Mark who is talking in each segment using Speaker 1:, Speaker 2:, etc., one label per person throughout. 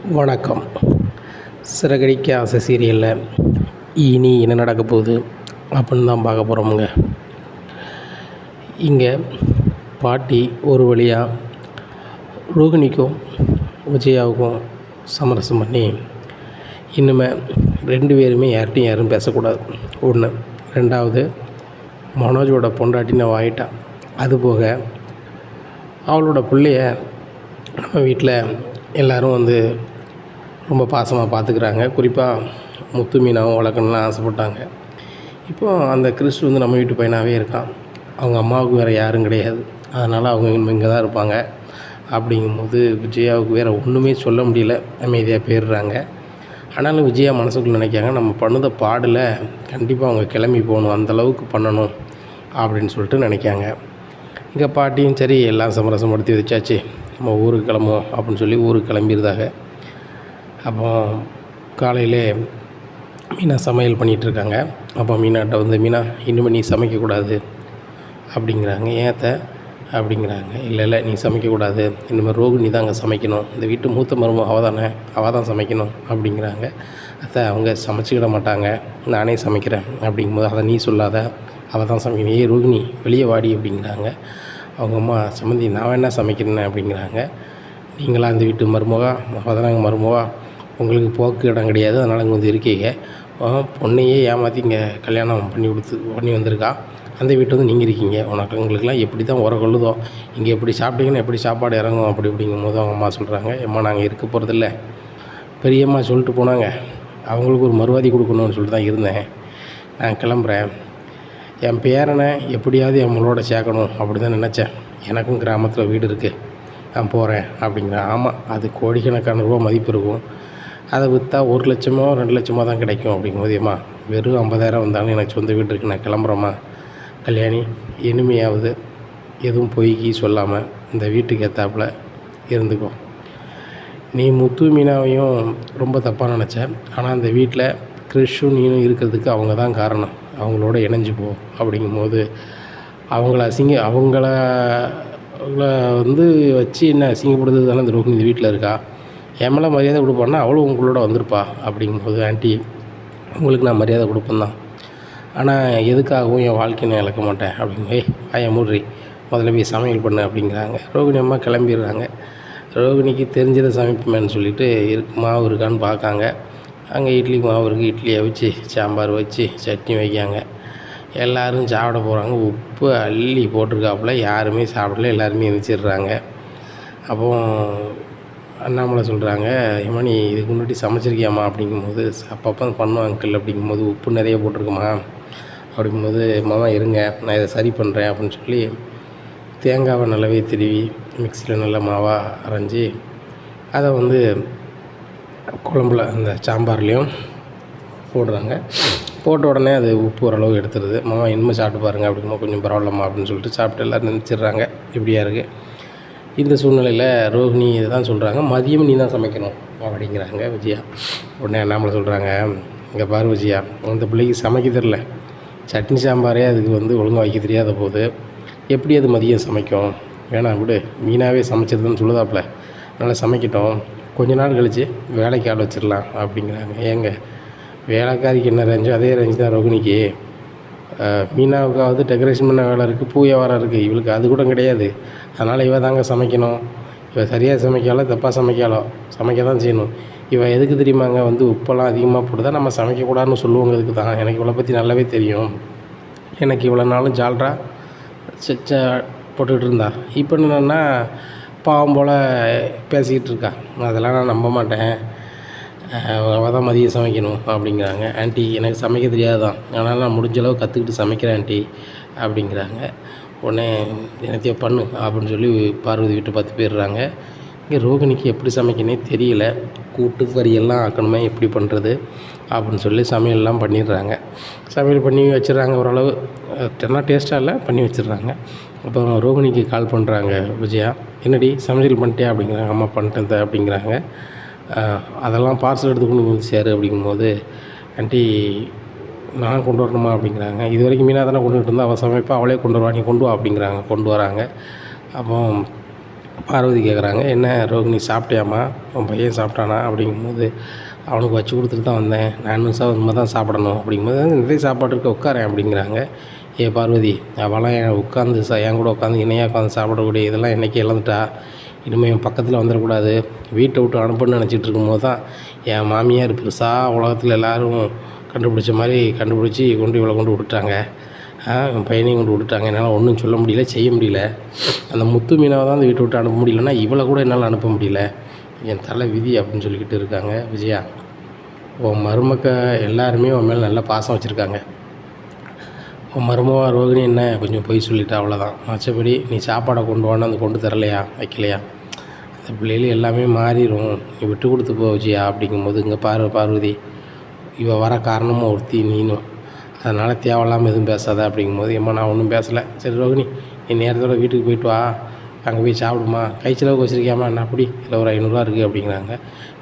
Speaker 1: வணக்கம். சிறகடிக்க ஆசை சீரியலில் இனி என்ன நடக்க போகுது அப்படின்னு தான் பார்க்க போகிறோமுங்க. இங்கே பாட்டி ஒரு வழியாக ரோகிணிக்கும் விஜயாவுக்கும் சமரசம் பண்ணி இன்னுமே 2 பேருமே யாரும் பேசக்கூடாது. ஒன்று. 2வது, மனோஜோட பொண்டாட்டின்னு வாங்கிட்டா. அதுபோக அவளோட பிள்ளைய நம்ம வீட்டில் எல்லோரும் ரொம்ப பாசமாக பார்த்துக்கிறாங்க. குறிப்பாக முத்து மீனாவும் வளர்க்கணும்லாம் ஆசைப்பட்டாங்க. இப்போது அந்த கிறிஸ் நம்ம வீட்டு பையனாகவே இருக்கான். அவங்க அம்மாவுக்கு வேறு யாரும் கிடையாது. அதனால் அவங்க இங்கே தான் இருப்பாங்க. அப்படிங்கும்போது விஜயாவுக்கு வேறு ஒன்றுமே சொல்ல முடியல. அமைதியாக போயிடுறாங்க. ஆனாலும் விஜயா மனசுக்குள்ள நினைக்காங்க, நம்ம பண்ணுத பாடில் கண்டிப்பாக அவங்க கிளம்பி போகணும், அந்தளவுக்கு பண்ணணும் அப்படின்னு சொல்லிட்டு நினைக்காங்க. இங்கே பாட்டியும் சரி எல்லாம் சமரசப்படுத்தி வச்சாச்சு, நம்ம ஊருக்கு கிளம்புவோம் அப்படின்னு சொல்லி ஊருக்கு கிளம்பிடுறாங்க. அப்போ காலையிலே மீனா சமையல் பண்ணிகிட்ருக்காங்க. அப்போ மீனாட்ட மீனா, இனிமேல் நீ சமைக்கக்கூடாது அப்படிங்கிறாங்க. ஏத்த அப்படிங்கிறாங்க. இல்லை நீ சமைக்கக்கூடாது, இனிமேல் ரோகிணி தான் அங்கே சமைக்கணும், இந்த வீட்டு மூத்த மருமக அவள் தான் சமைக்கணும் அப்படிங்கிறாங்க. அத்தை அவங்க சமைச்சிக்கிட மாட்டாங்க, நானே சமைக்கிறேன் அப்படிங்கும்போது அதை நீ சொல்லாத, அவள் தான் சமைக்கணும், ரோகிணி வெளியே வாடி அப்படிங்கிறாங்க. அவங்க அம்மா, சம்மந்தி நான் வேணா சமைக்கிறேன் அப்படிங்கிறாங்க. நீங்களாம் அந்த வீட்டு மருமகா, அவள் தானே மருமகா, உங்களுக்கு போக்கு இடம் கிடையாது, அதனால் இங்கே இருக்கீங்க. பொண்ணையே ஏமாற்றி இங்கே கல்யாணம் பண்ணி வந்திருக்கா. அந்த வீட்டு நீங்கள் இருக்கீங்க. உங்களுக்கெல்லாம் எப்படி தான் உர கொள்ளுதோ, இங்கே எப்படி சாப்பிட்டீங்கன்னா எப்படி சாப்பாடு இறங்கும் அப்படி அப்படிங்கும்போது அவங்க அம்மா சொல்கிறாங்க, அம்மா நாங்கள் இருக்க போகிறதில்ல, பெரியம்மா சொல்லிட்டு போனாங்க, அவங்களுக்கு ஒரு மறுவாதி கொடுக்கணும்னு சொல்லிட்டு தான் இருந்தேன், நான் கிளம்புறேன், என் பேரனை எப்படியாவது நம்மளோட சேர்க்கணும் அப்படி தான் நினச்சேன், எனக்கும் கிராமத்தில் வீடு இருக்குது, நான் போகிறேன் அப்படிங்கிறேன். ஆமாம், அது கோடிக்கணக்கான ரூபா மதிப்பு இருக்கும், அதை விற்றா 1 லட்சமோ 2 லட்சமோ தான் கிடைக்கும் அப்படிங்கும்போது, ஏம்மா வெறும் 50,000 வந்தாலும் எனக்கு சொந்த வீடு இருக்குது, நான் கிளம்புறேம்மா, கல்யாணி இனிமையாவது எதுவும் பொய்க்கி சொல்லாமல் இந்த வீட்டுக்கு ஏற்றாப்புல இருந்துக்கோ, நீ முத்து மீனாவையும் ரொம்ப தப்பாக நினச்ச, ஆனால் அந்த வீட்டில் கிறிஷும் நீனும் இருக்கிறதுக்கு அவங்க தான் காரணம், அவங்களோட இணைஞ்சு போ அப்படிங்கும்போது, அவங்கள வச்சு என்ன அசிங்கப்படுறது தானே இந்த ரோகிணி இந்த வீட்டில் இருக்கா, என் மேலே மரியாதை கொடுப்பான்னா அவளும் உங்களோட வந்திருப்பா அப்படிங்கும்போது, ஆண்டி உங்களுக்கு நான் மரியாதை கொடுப்பேன் தான், ஆனால் எதுக்காகவும் என் வாழ்க்கையை நான் இழக்க மாட்டேன் அப்படிங்க. ஆயா மூட்ரி, முதல்ல போய் சமையல் பண்ணு அப்படிங்கிறாங்க. ரோகிணி அம்மா கிளம்பிடுறாங்க. ரோகிணிக்கு தெரிஞ்சதை சமைப்பேன்னு சொல்லிவிட்டு மாவு இருக்கான்னு பார்க்காங்க. அங்கே இட்லி மாவு இருக்குது, இட்லியை வச்சு சாம்பார் வச்சு சட்னி வைக்காங்க. எல்லோரும் சாப்பிட போகிறாங்க. உப்பு அள்ளி போட்டிருக்காப்புல, யாருமே சாப்பிடல, எல்லாருமே எந்திரிச்சிடுறாங்க. அப்போது அண்ணாமலை சொல்கிறாங்க, ஏம்மா நீ இதுக்கு முன்னாடி சமைச்சிருக்கியாம்மா அப்படிங்கும்போது, அப்பப்போ பண்ணுவோம் அங்கிள் அப்படிங்கும்போது, உப்பு நிறைய போட்டிருக்குமா அப்படிங்கும்போது, மாமா இருங்க நான் இதை சரி பண்ணுறேன் அப்படின்னு சொல்லி தேங்காவை நல்லாவே திருவி மிக்சியில் நல்லா மாவாக அரைஞ்சி அதை குழம்புல அந்த சாம்பார்லேயும் போடுறாங்க. போட்ட உடனே அது உப்பு ஓரளவு எடுத்துடுது. மாமா இனிமேல் சாப்பிட்டு பாருங்கள் அப்படிங்கும்போது, கொஞ்சம் பரவாயில்லம்மா அப்படின்னு சொல்லிட்டு சாப்பிட்டு எல்லோரும் நினச்சிடுறாங்க. இப்படியா இருக்குது. இந்த சூழ்நிலையில் ரோகிணி இதை தான் சொல்கிறாங்க, மதியம் நீ தான் சமைக்கணும் அப்படிங்கிறாங்க விஜயா. உடனே அண்ணாமலை சொல்கிறாங்க, இங்கே பாரு விஜயா, அந்த பிள்ளைக்கு சமைக்க தெரில, சட்னி சாம்பாரே அதுக்கு ஒழுங்காக வைக்க தெரியாத போது எப்படி அது மதியம் சமைக்கும், வேணாம் விடு, மீனாவே சமைச்சதுன்னு சொல்லுதாப்புல, அதனால் சமைக்கட்டும், கொஞ்ச நாள் கழித்து வேலைக்கு ஆள் வச்சிடலாம் அப்படிங்கிறாங்க. ஏங்க வேலைக்காரிக்கு என்ன ரேஞ்சோ அதே ரேஞ்சு தான் ரோகிணிக்கு, மீனாவுக்காவது டெக்கரேஷன் பண்ண வேலை இருக்குது, பூ வியாபாரம் இருக்குது, இவளுக்கு அது கூட கிடையாது, அதனால் இவள் தாங்க சமைக்கணும், இவள் சரியாக சமைக்காலோ தப்பாக சமைக்காலோ சமைக்க தான் செய்யணும், இவள் எதுக்கு தெரியுமாங்க உப்பெல்லாம் அதிகமாக போட்டு நம்ம சமைக்கக்கூடாதுன்னு சொல்லுவோங்கிறதுக்கு தான், எனக்கு இவளை பற்றி நல்லாவே தெரியும், எனக்கு இவ்வளோ நாளும் ஜால்ரா போட்டுக்கிட்டு இருந்தா, இப்போ என்னென்னா பாவம் போல் பேசிக்கிட்டு இருக்கா, அதெல்லாம் நான் நம்ப மாட்டேன், அவள் தான் மதியம் சமைக்கணும் அப்படிங்கிறாங்க. ஆண்டி எனக்கு சமைக்க தெரியாது தான், அதனால் நான் முடிஞ்சளவு கற்றுக்கிட்டு சமைக்கிறேன் ஆண்டி அப்படிங்கிறாங்க. உடனே என்னத்தையோ பண்ணு அப்படின்னு சொல்லி பார்வதி வீட்டை பார்த்து போயிடுறாங்க. இங்கே ரோகிணிக்கு எப்படி சமைக்கனே தெரியல, கூட்டு கறியெல்லாம் ஆக்கணுமே எப்படி பண்ணுறது அப்படின்னு சொல்லி சமையல்லாம் பண்ணிடுறாங்க. சமையல் பண்ணி வச்சிடுறாங்க, ஓரளவு டேஸ்ட்டாக இல்லை பண்ணி வச்சிடுறாங்க. அப்புறம் ரோகிணிக்கு கால் பண்ணுறாங்க விஜயா, என்னடி சமையல் பண்ணிட்டியா அப்படிங்கிறாங்க. அம்மா பண்ணிட்டேன் அப்படிங்கிறாங்க. அதெல்லாம் பார்சல் எடுத்து கொண்டு சேரு அப்படிங்கும்போது, ஆண்டி நான் கொண்டு வரணுமா அப்படிங்கிறாங்க. இது வரைக்கும் மீனா தானே கொண்டுகிட்டு இருந்தால், அவள் சமைப்பா, அவளே கொண்டு வருவா, நீ கொண்டு வா அப்படிங்கிறாங்க. கொண்டு வராங்க. அப்போ பார்வதி கேட்குறாங்க, என்ன ரோகிணி சாப்பிட்டியாம்மா, உன் பையன் சாப்பிட்டானா அப்படிங்கும்போது, அவனுக்கு வச்சு கொடுத்துட்டு தான் வந்தேன், நான் இன்னும் இனிமே தான் சாப்பிடணும் அப்படிங்கும்போது, நிறைய சாப்பாடு இருக்க உட்காரேன் அப்படிங்கிறாங்க. ஏ பார்வதி, அவளாம் உட்காந்து என் கூட உட்காந்து இணையாக உட்காந்து சாப்பிடக்கூடிய இதெல்லாம் என்றைக்கி இழந்துட்டா, இனிமேல் என் பக்கத்தில் வந்துடக்கூடாது, வீட்டை விட்டு அனுப்புன்னு நினச்சிட்டு இருக்கும்போது தான் என் மாமியார் பெருசாக உலகத்தில் எல்லோரும் கண்டுபிடிச்ச மாதிரி கண்டுபிடிச்சி இவளை கொண்டு விட்டுட்டாங்க. என் பையனையும் கொண்டு விட்டுட்டாங்க. என்னால் ஒன்றும் சொல்ல முடியல, செய்ய முடியல. அந்த முத்து மீனாவை தான் அந்த வீட்டை விட்டு அனுப்ப முடியலன்னா இவளை கூட என்னால் அனுப்ப முடியல. என் தலை விதி அப்படின்னு சொல்லிக்கிட்டு இருக்காங்க. விஜயா, உன் மருமக்க எல்லாருமே உன் மேலே நல்லா பாசம் வச்சுருக்காங்க. உன் மருமவா ரோகிணி என்ன கொஞ்சம் பொய் சொல்லிட்டா, அவ்வளோதான். மற்றபடி நீ சாப்பாடை கொண்டு வான்னு அந்த கொண்டு தரலையா, வைக்கலையா, அந்த பிள்ளைகள் எல்லாமே மாறிடும். நீ விட்டு கொடுத்து போ விஜயா அப்படிங்கும்போது, இங்கே பார்வதி, இவள் வர காரணமும் ஒருத்தி நீனும், அதனால் தேவையில்லாமல் எதுவும் பேசாத அப்படிங்கும்போது, ஏம்மா நான் ஒன்றும் பேசலை, சரி ரோகிணி நீ நேரத்தோட வீட்டுக்கு போயிட்டு வா, அங்கே போய் சாப்பிடுமா, கை செலவுக்கு வச்சுருக்கியாமா, என்ன அப்படி இல்லை ஒரு 500 இருக்குது அப்படிங்கிறாங்க.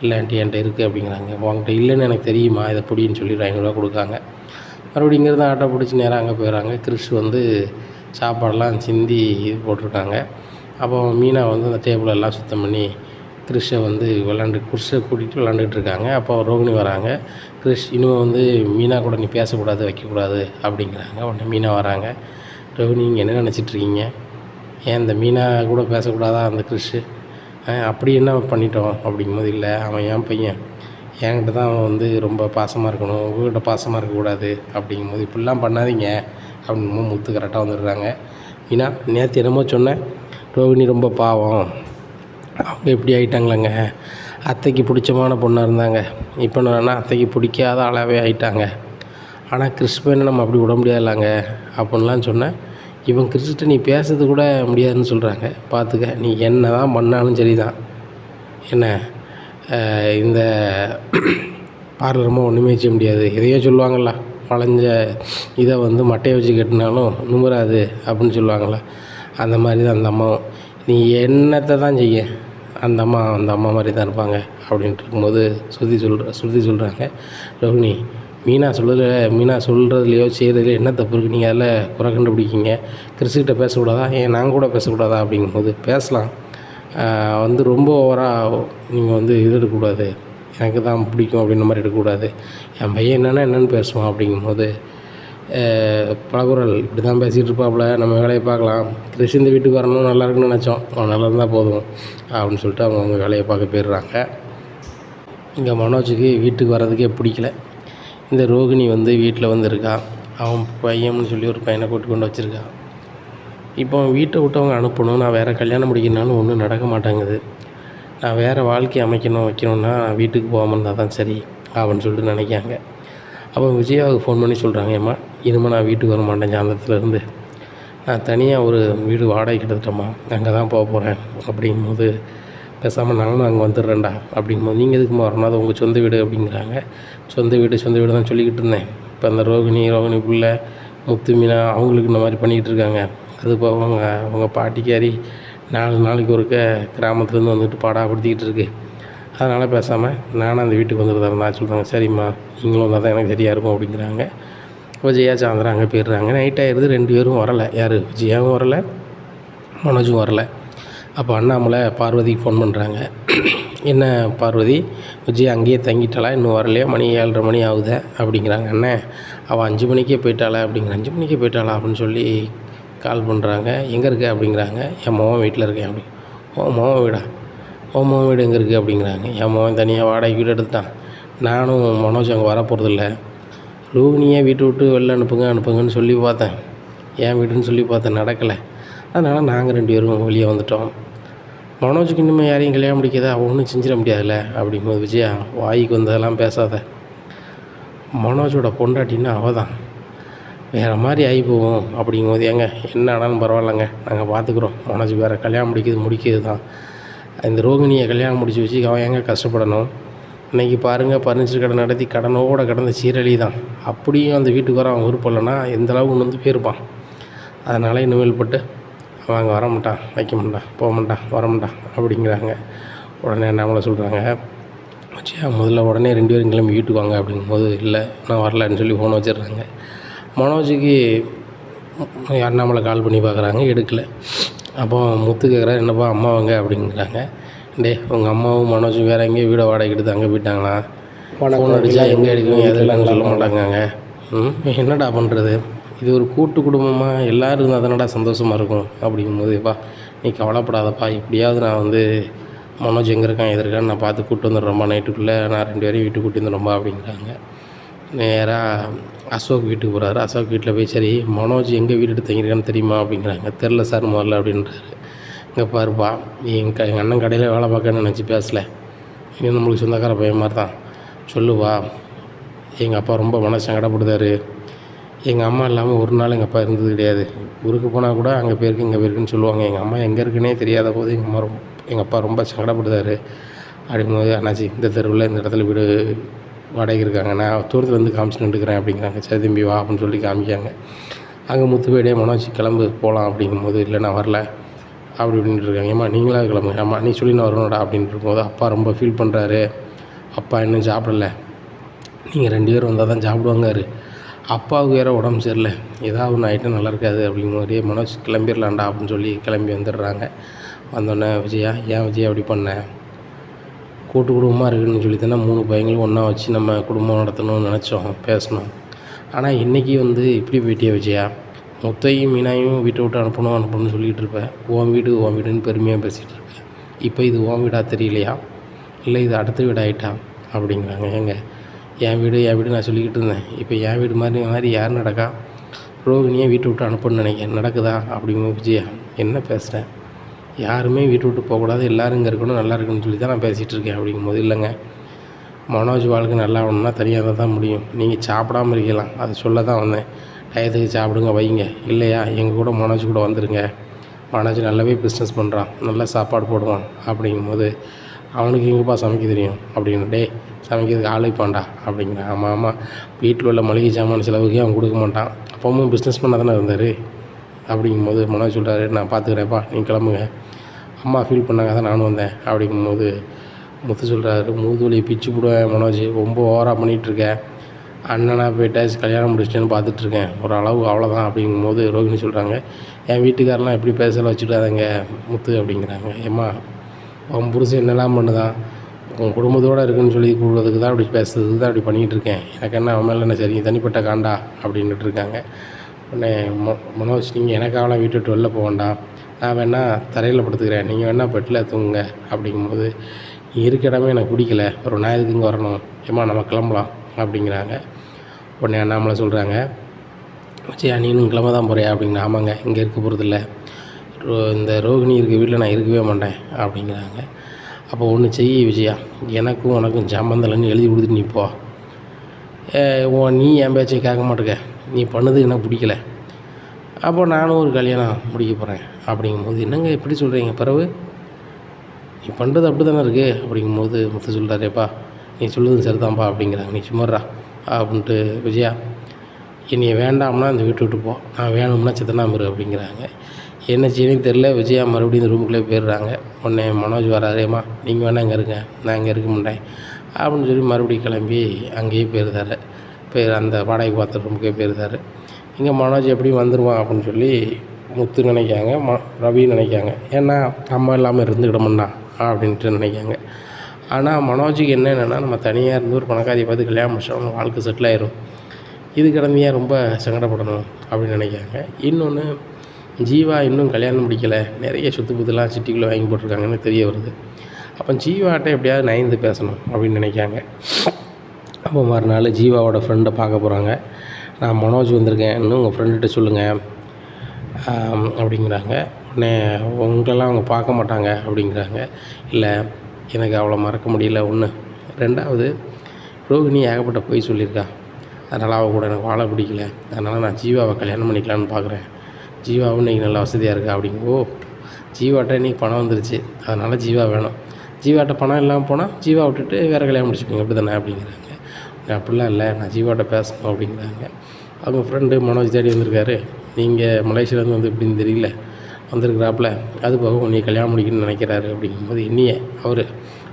Speaker 1: இல்லை ஆண்டி என்கிட்ட இருக்குது அப்படிங்கிறாங்க. உங்கள்கிட்ட இல்லைன்னு எனக்கு தெரியுமா, இதை பிடின்னு சொல்லி 500 கொடுக்காங்க. மறுபடியும் இங்கேருந்து ஆட்டோ பிடிச்சி நேராக அங்கே போயிடறாங்க. கிறிஷ் வந்து சாப்பாடெல்லாம் சிந்தி இது போட்டிருக்காங்க. அப்போ மீனா வந்து அந்த டேபிளெல்லாம் சுத்தம் பண்ணி கிறிஷை வந்து கிறிஷை கூட்டிகிட்டு விளாண்டுக்கிட்டு இருக்காங்க. அப்போ ரோகிணி வராங்க. கிறிஷ் இனிமேல் வந்து மீனா கூட நீ பேசக்கூடாது, வைக்கக்கூடாது அப்படிங்கிறாங்க. உடனே மீனா வராங்க. ரோகிணி நீங்கள் என்ன நினச்சிட்ருக்கீங்க, ஏன் இந்த மீனா கூட பேசக்கூடாதா அந்த கிறிஷு, அப்படி என்ன பண்ணிட்டோம் அப்படிங்கும்போது, இல்லை அவன் என் பையன், என்கிட்ட தான் அவன் வந்து ரொம்ப பாசமாக இருக்கணும், உங்கள்கிட்ட பாசமாக இருக்கக்கூடாது அப்படிங்கும்போது, இப்படிலாம் பண்ணாதீங்க அப்படிங்கும்போது முத்து கரெக்டாக வந்துடுறாங்க. மீனா, நேற்று என்னமோ சொன்னேன், ரோகிணி ரொம்ப பாவம், அவங்க எப்படி ஆகிட்டாங்களேங்க, அத்தைக்கு பிடிச்சமான பொண்ணாக இருந்தாங்க, இப்போ என்னன்னா அத்தைக்கு பிடிக்காத ஆளாகவே ஆகிட்டாங்க, ஆனால் கிறிஸ்பனை நம்ம அப்படி விட முடியாதுலாங்க அப்படின்லாம் சொன்னேன். இவன் கிறிஸ்கிட்ட நீ பேசுறது கூட முடியாதுன்னு சொல்கிறாங்க. பார்த்துக்க, நீ என்ன தான் பண்ணாலும் சரி தான், என்ன இந்த பார்லரமாக ஒன்றுமே செய்ய முடியாது, எதையோ சொல்லுவாங்கள்ல, வளைஞ்ச இதை வந்து மட்டையை வச்சு கட்டினாலும் நுமராது அப்படின்னு சொல்லுவாங்கள்ல, அந்த மாதிரி தான் அந்த அம்மாவும், நீ என்னத்தை தான் செய்ய அந்த அம்மா மாதிரி தான் இருப்பாங்க அப்படின்ட்டு இருக்கும்போது ஸ்ருதி சொல்கிறாங்க, ரோகிணி மீனா சொல்கிறதுலையோ செய்கிறதுலையோ என்ன தப்பு இருக்குது, நீங்கள் அதில் குறை கண்டுபிடிக்கிங்க, கிறிஸ்கிட்ட பேசக்கூடாதா, ஏன் நாங்கள் கூட பேசக்கூடாதா அப்படிங்கும்போது, பேசலாம், வந்து ரொம்ப ஓவராக நீங்கள் வந்து இது எடுக்கக்கூடாது, எனக்கு தான் பிடிக்கும் அப்படின்ற மாதிரி எடுக்கக்கூடாது, என் பையன் என்னென்னு பேசுவான் அப்படிங்கும்போது, பலகுரல் இப்படி தான் பேசிகிட்டு இருப்பாப்புல, நம்ம வேலையை பார்க்கலாம், கிறிஸ் இந்த வீட்டுக்கு வரணும் நல்லா இருக்குன்னு நினச்சோம், அவன் நல்லா இருந்தால் போதும் அப்படின்னு சொல்லிட்டு அவங்க வேலையை பார்க்க போயிடுறாங்க. இங்கே மனோஜுக்கு வீட்டுக்கு வர்றதுக்கே பிடிக்கல. இந்த ரோகிணி வந்து வீட்டில் வந்து இருக்கா, அவன் பையன்னு சொல்லி ஒரு பையனை கூட்டி கொண்டு வச்சுருக்கா. இப்போ வீட்டை விட்டு அவங்க அனுப்பணும், நான் வேறு கல்யாணம் முடிக்கணும்னாலும் ஒன்றும் நடக்க மாட்டேங்குது, நான் வேறு வாழ்க்கை வைக்கணும்னா வீட்டுக்கு போகாமல் இருந்தால் தான் சரி அப்படின்னு சொல்லிட்டு நினைக்காங்க. அப்போ விஜயாவுக்கு ஃபோன் பண்ணி சொல்கிறாங்க, ஏம்மா இனிமேல் நான் வீட்டுக்கு வர மாட்டேன், சாயந்தரத்துலேருந்து நான் தனியாக ஒரு வீடு வாடகை கிட்டத்தட்டம்மா, அங்கே தான் போக போகிறேன் அப்படிங்கும்போது, பேசாமல் நானும் அங்கே வந்துடுறேன்டா அப்படிங்கும்போது, நீங்கள் எதுக்குமா வரணும், அது உங்கள் சொந்த வீடு அப்படிங்கிறாங்க. சொந்த வீடு தான் சொல்லிக்கிட்டு இருந்தேன், இப்போ அந்த ரோகிணி பிள்ளை முத்து மீனா அவங்களுக்கு இந்த மாதிரி பண்ணிக்கிட்டு இருக்காங்க, அது போக அவங்க பாட்டிக்காரி 4 நாளைக்கு ஒருக்க கிராமத்துலேருந்து வந்துட்டு பாடாப்படுத்திக்கிட்டு இருக்குது, அதனால் பேசாமல் நானும் அந்த வீட்டுக்கு வந்துடுறேன் நான் சொல்கிறாங்க. சரிம்மா நீங்களும் வந்தால் தான் எனக்கு சரியாக இருக்கும் அப்படிங்கிறாங்க. விஜயா சாயந்தரம் அங்கே போயிடுறாங்க. நைட் ஆகிடுது, 2 பேரும் வரலை, யார் விஜயாவும் வரலை, மனோஜும் வரலை. அப்போ அண்ணாமலை பார்வதிக்கு ஃபோன் பண்ணுறாங்க, என்ன பார்வதி விஜய் அங்கேயே தங்கிட்டாளா, இன்னும் வரலையா, மணி 7:30 மணி ஆகுது அப்படிங்கிறாங்க. அண்ணன் அவள் 5 மணிக்கே போயிட்டாளா அப்படிங்கிற, 5 மணிக்கே போயிட்டாளா அப்படின்னு சொல்லி கால் பண்ணுறாங்க. எங்கே இருக்க அப்படிங்கிறாங்க. என் மகன் வீட்டில் இருக்கேன் அப்படி. ஓ மகன் வீடா, ஓ மகன் வீடு எங்கே இருக்குது அப்படிங்கிறாங்க. என் மகன் தனியாக வாடகைக்கு வீடு எடுத்தான், நானும் மனோஜ் அங்கே வர போகிறதில்ல, ரோகிணியை வீட்டை விட்டு வெளில அனுப்புங்கன்னு சொல்லி பார்த்தேன், என் வீடுன்னு சொல்லி பார்த்தேன், நடக்கலை, அதனால் நாங்கள் 2 பேரும் வெளியே வந்துட்டோம், மனோஜுக்கு இன்னுமே யாரையும் கல்யாணம் முடிக்காத, அவள் ஒன்றும் செஞ்சிட முடியாதுல்ல அப்படிங்கும்போது, விஜயா வாய்க்கு வந்ததெல்லாம் பேசாத, மனோஜோட பொண்டாட்டின்னா அவள் தான், வேறு மாதிரி ஆகி போவோம் அப்படிங்கும்போது, ஏங்க என்ன ஆனாலும் பரவாயில்லைங்க நாங்கள் பார்த்துக்குறோம், மனோஜ் வேறு கல்யாணம் முடிக்கிறது தான், இந்த ரோகிணியை கல்யாணம் முடிச்சு வச்சு அவன் ஏங்க கஷ்டப்படணும், இன்றைக்கி பாருங்கள் பர்னிச்சர் கடை நடத்தி கடனோட கடந்த சீரழி தான், அப்படியும் அந்த வீட்டுக்கு வர அவன் விருப்பம் இல்லைன்னா எந்த அளவுக்கு வந்து போயிருப்பான், அதனால் இனிமேல் பட்டு அவன் அங்கே வரமாட்டான், வைக்க மாட்டான், போக மாட்டான், வரமாட்டான் அப்படிங்கிறாங்க. உடனே நம்மளை சொல்கிறாங்க, வச்சியா முதல்ல உடனே 2 பேரும் கிளம்பி வீட்டுக்கு வாங்க அப்படிங்கும்போது, இல்லை நான் வரலன்னு சொல்லி ஃபோனை வச்சிடுறாங்க. மனோஜுக்கு அண்ணாமலை கால் பண்ணி பார்க்குறாங்க, எடுக்கலை. அப்போ முத்து கேட்குறாரு, என்னப்பா அம்மாவங்க அப்படிங்கிறாங்க. உங்கள் அம்மாவும் மனோஜும் வேறு எங்கேயும் வீடை வாடகை எடுத்து அங்கே போயிட்டாங்களா? ஃபோன் அடித்தா எங்கே எடுக்கணும் எது இல்லைன்னு சொல்ல மாட்டாங்க. என்னடா பண்ணுறது, இது ஒரு கூட்டு குடும்பமாக எல்லோரும் இருந்தால் தானடா சந்தோஷமாக இருக்கும். அப்படிங்கும்போதுப்பா நீ கவலைப்படாதப்பா, எப்படியாவது நான் வந்து மனோஜ் எங்கே இருக்கான் எது இருக்கான்னு நான் பார்த்து கூப்பிட்டு வந்துடுறேன்ப்பா, நைட்டுக்குள்ளே நான் 2 பேரையும் வீட்டுக்கு கூட்டி வந்துடுறேன்ப்பா அப்படிங்கிறாங்க. நேராக அசோக் வீட்டுக்கு போகிறாரு. அசோக் வீட்டில் போய், சரி மனோஜ் எங்கே வீடு எடுத்து தங்கியிருக்கான்னு தெரியுமா அப்படிங்கிறாங்க. தெரில சார் முதல்ல அப்படின்றாரு. இங்கே பாருப்பா, நீ எங்கள் அண்ணன் கடையில் வேலை பார்க்கன்னு நினச்சி பேசலை, இங்கே நம்மளுக்கு சொந்தக்கார பையன் மாதிரி தான். சொல்லுவா, எங்கள் அப்பா ரொம்ப மனசு சங்கடப்படுதாரு. எங்கள் அம்மா இல்லாமல் ஒரு நாள் எங்கள் அப்பா இருந்தது கிடையாது. ஊருக்கு போனால் கூட அங்கே போயிருக்கு இங்கே போயிருக்குன்னு சொல்லுவாங்க. எங்கள் அம்மா எங்கே இருக்குன்னே தெரியாத போது எங்கள் அப்பா ரொம்ப சங்கடப்படுதாரு. அப்படிங்கும்போது, அண்ணாச்சி இந்த தெருவில் இந்த இடத்துல வீடு வாடகை இருக்காங்க, நான் தூரத்தில் வந்து காமிச்சு நின்றுக்கிறேன் அப்படிங்கிறாங்க. சரி தம்பி வா அப்படின்னு சொல்லி காமிக்காங்க. அங்கே முத்துவேடியே மனோஜ் கிளம்பு போகலாம் அப்படிங்கும்போது, இல்லை நான் வரல அப்படி இப்படின்ட்டு இருக்காங்க. ஏம்மா நீங்களா கிளம்புங்க, ஆமாம் நீ சொல்லி நான் வரணும்டா அப்படின்ட்டு இருக்கும்போது அப்பா ரொம்ப ஃபீல் பண்ணுறாரு. அப்பா இன்னும் சாப்பிடல, நீங்கள் 2 பேரும் வந்தால் தான் சாப்பிடுவாங்காரு. அப்பாவுக்கு வேறு உடம்பு சரியில்லை, ஏதாவது ஒன்று ஆகிட்டு நல்லா இருக்காது அப்படிங்கும்போதே மனோஜ் கிளம்பிடலாண்டா அப்படின்னு சொல்லி கிளம்பி வந்துடுறாங்க. வந்தோடனே, விஜயா ஏன் விஜயா அப்படி பண்ணேன், கூட்டு குடும்பமாக இருக்குதுன்னு சொல்லி தானே 3 பையங்களும் ஒன்றா வச்சு நம்ம குடும்பம் நடத்தணும்னு நினச்சோம், பேசணும். ஆனால் இன்றைக்கி வந்து இப்படி போயிட்டே விஜயா, முத்தையும் மீனாயும் வீட்டை விட்டு அனுப்பணும்னு சொல்லிகிட்டு இருப்பேன். உன் வீடுன்னு பெருமையாக பேசிகிட்டு இருப்பேன். இப்போ இது உன் வீடாக தெரியலையா, இல்லை இது அடுத்த வீடு ஆகிட்டா அப்படிங்கிறாங்க. ஏங்க என் வீடு நான் சொல்லிக்கிட்டு இருந்தேன், இப்போ என் வீடு மாதிரி யார் நடக்கா, ரோகிணியை வீட்டை விட்டு அனுப்பணும்னு நினைக்கிறேன், நடக்குதா அப்படிங்கும்போது, விஜயா என்ன பேசுகிறேன், யாருமே வீட்டை விட்டு போகக்கூடாது, எல்லோரும் இங்கே இருக்கணும், நல்லா இருக்குன்னு சொல்லி தான் நான் பேசிகிட்டு இருக்கேன் அப்படிங்கும்போது, இல்லைங்க மனோஜ் வாழ்க்கை நல்லா ஆகணும்னா தனியாக தான் முடியும், நீங்கள் சாப்பிடாமல் இருக்கலாம், அதை சொல்ல தான் வந்தேன். டயத்துக்கு சாப்பிடுங்க வைங்க, இல்லையா எங்கள் கூட மனோஜ் கூட வந்துடுங்க, மனோஜ் நல்லாவே பிஸ்னஸ் பண்ணுறான், நல்லா சாப்பாடு போடுவான் அப்படிங்கும்போது, அவனுக்கு எங்கேப்பா சமைக்க தெரியும் அப்படின்னு, சமைக்கிறதுக்கு ஆள் வைப்பான்டா அப்படிங்கிறேன். ஆமாம் வீட்டில் உள்ள மளிகை சாமான செலவுக்கே அவன் கொடுக்க மாட்டான், அப்பவும் பிஸ்னஸ் பண்ண தானே இருந்தார் அப்படிங்கும்போது மனோஜ் சொல்கிறாரு, நான் பார்த்துக்கிறேன்ப்பா நீங்கள் கிளம்புங்க, அம்மா ஃபீல் பண்ணாங்க தான் நானும் வந்தேன் அப்படிங்கும்போது முத்து சொல்கிறாரு, மூதுவலியை பிச்சு போடுவேன் மனோஜ், ரொம்ப ஓவராக பண்ணிகிட்ருக்கேன், அண்ணனாக போயிட்டாச்சு கல்யாணம் முடிச்சிட்டேன்னு பார்த்துட்ருக்கேன், ஒரு அளவு அவ்வளோதான் அப்படிங்கும்போது ரோகிணி சொல்கிறாங்க, என் வீட்டுக்காரெலாம் எப்படி பேசல வச்சுட்டாதங்க முத்து அப்படிங்கிறாங்க. ஏம்மா உன் புருஷன் என்னெல்லாம் பண்ணுதான், உன் குடும்பத்தோடு இருக்குன்னு சொல்லி கூடுறதுக்கு தான் அப்படி பேசுறதுக்கு தான் அப்படி பண்ணிகிட்டு இருக்கேன், எனக்கு என்ன அவன் மேலே என்ன சரி தனிப்பட்ட காண்டா அப்படின்ட்டு இருக்காங்க. உடனே மனோஜ், நீங்கள் எனக்காகலாம் வீட்டு விட்டு வெளில போக வேண்டாம், நான் வேணால் தரையில் படுத்துக்கிறேன், நீங்கள் வேணால் பெட்டில் தூங்குங்க அப்படிங்கும்போது, நீ இருக்க இடமே எனக்கு பிடிக்கல, ஒரு நாயத்துக்கு இங்கே வரணும், ஏம்மா நம்ம கிளம்பலாம் அப்படிங்கிறாங்க. உடனே அண்ணாமலை சொல்கிறாங்க, விஜயா நீனும் கிளம்ப தான் போறியா அப்படிங்கிற. ஆமாங்க இங்கே இருக்க போகிறதில்ல, இந்த ரோகிணி இருக்க வீட்டில் நான் இருக்கவே மாட்டேன் அப்படிங்கிறாங்க. அப்போ ஒன்று செய்ய விஜயா, எனக்கும் உனக்கும் சம்பந்தம்னு எழுதி கொடுத்துட்டு நீ போ, நீ என் பேச்சை கேட்க மாட்டேங்க, நீ பண்ணது எனக்கு பிடிக்கல, அப்போ நானும் ஒரு கல்யாணம் முடிக்க போகிறேன் அப்படிங்கும்போது, என்னங்க எப்படி சொல்கிறீங்க, பிறகு நீ பண்ணுறது அப்படி தானே இருக்குது அப்படிங்கும்போது முத்து சொல்கிறாரேப்பா நீ சொல்லுறது சரிதான்ப்பா அப்படிங்கிறாங்க. நீ சும்மாறா அப்படின்ட்டு, விஜயா என்னைய வேண்டாம்னா இந்த வீட்டை விட்டு போ, நான் வேணும்னா சித்தனாமரு அப்படிங்கிறாங்க. என்ன செய்யணும் தெரில, விஜயா மறுபடியும் இந்த ரூமுக்குள்ளே போயிடுறாங்க. உடனே மனோஜ் வராதேம்மா நீங்கள் வேணா இங்கே இருங்க, நான் இங்கே இருக்க மாட்டேன் அப்படின்னு சொல்லி மறுபடியும் கிளம்பி அங்கேயே போயிருந்தார். அந்த வாடகை பார்த்த ரூமுக்கே போயிருந்தார். இங்கே மனோஜ் எப்படியும் வந்துடுவான் அப்படின்னு சொல்லி முத்து நினைக்காங்க, ரவி நினைக்காங்க, ஏன்னா அம்மா இல்லாமல் இருந்துக்கிடமுன்னா அப்படின்ட்டு நினைக்காங்க. ஆனால் மனோஜுக்கு என்னென்னா, நம்ம தனியாக இருந்து ஒரு பணக்காரியை பார்த்து கல்யாணம் முடிச்சோம் வாழ்க்கை செட்டில் ஆயிரும், இது கிடந்தையாக ரொம்ப சங்கடப்படணும் அப்படின்னு நினைக்காங்க. இன்னொன்று, ஜீவா இன்னும் கல்யாணம் முடிக்கலை, நிறைய சொத்து புத்துலாம் சிட்டிக்குள்ளே வாங்கி போட்டிருக்காங்கன்னு தெரிய வருது. அப்போ ஜீவாட்ட எப்படியாவது நயந்து பேசணும் அப்படின்னு நினைக்காங்க. அப்போ மறுநாள் ஜீவாவோட ஃப்ரெண்டை பார்க்க போகிறாங்க. நான் மனோஜ் வந்திருக்கேன், இன்னும் உங்கள் ஃப்ரெண்டுகிட்ட சொல்லுங்கள் அப்படிங்கிறாங்க. உடனே உங்களெல்லாம் அவங்க பார்க்க மாட்டாங்க அப்படிங்கிறாங்க. இல்லை எனக்கு அவ்வளோ மறக்க முடியல ஒன்று, ரெண்டாவது ரோகிணி ஏகப்பட்ட பொய் சொல்லியிருக்கா, அதனால் அவள் கூட எனக்கு வாழ பிடிக்கல, அதனால் நான் ஜீவாவை கல்யாணம் பண்ணிக்கலான்னு பார்க்குறேன், ஜீவாவும் இன்றைக்கி நல்லா வசதியாக இருக்கா அப்படிங்க. ஜீவாட்ட இன்றைக்கி பணம் வந்துருச்சு, அதனால் ஜீவா வேணும், ஜீவாட்ட பணம் இல்லாமல் போனால் ஜீவா விட்டுட்டு வேறு கல்யாணம் முடிச்சுப்பீங்க அப்படி தானே அப்படிங்கிறாங்க. அப்படிலாம் இல்லை, நான் ஜீவாட்ட பேசணும் அப்படிங்கிறாங்க. அவங்க ஃப்ரெண்டு மனோஜ் தேடி வந்திருக்காரு, நீங்கள் மலேசியாவிலேருந்து வந்து எப்படின்னு தெரியல வந்திருக்கிறாப்புல, அது போக உன்னை கல்யாணம் முடிக்கணும்னு நினைக்கிறாரு அப்படிங்கும்போது, இன்னியே அவர்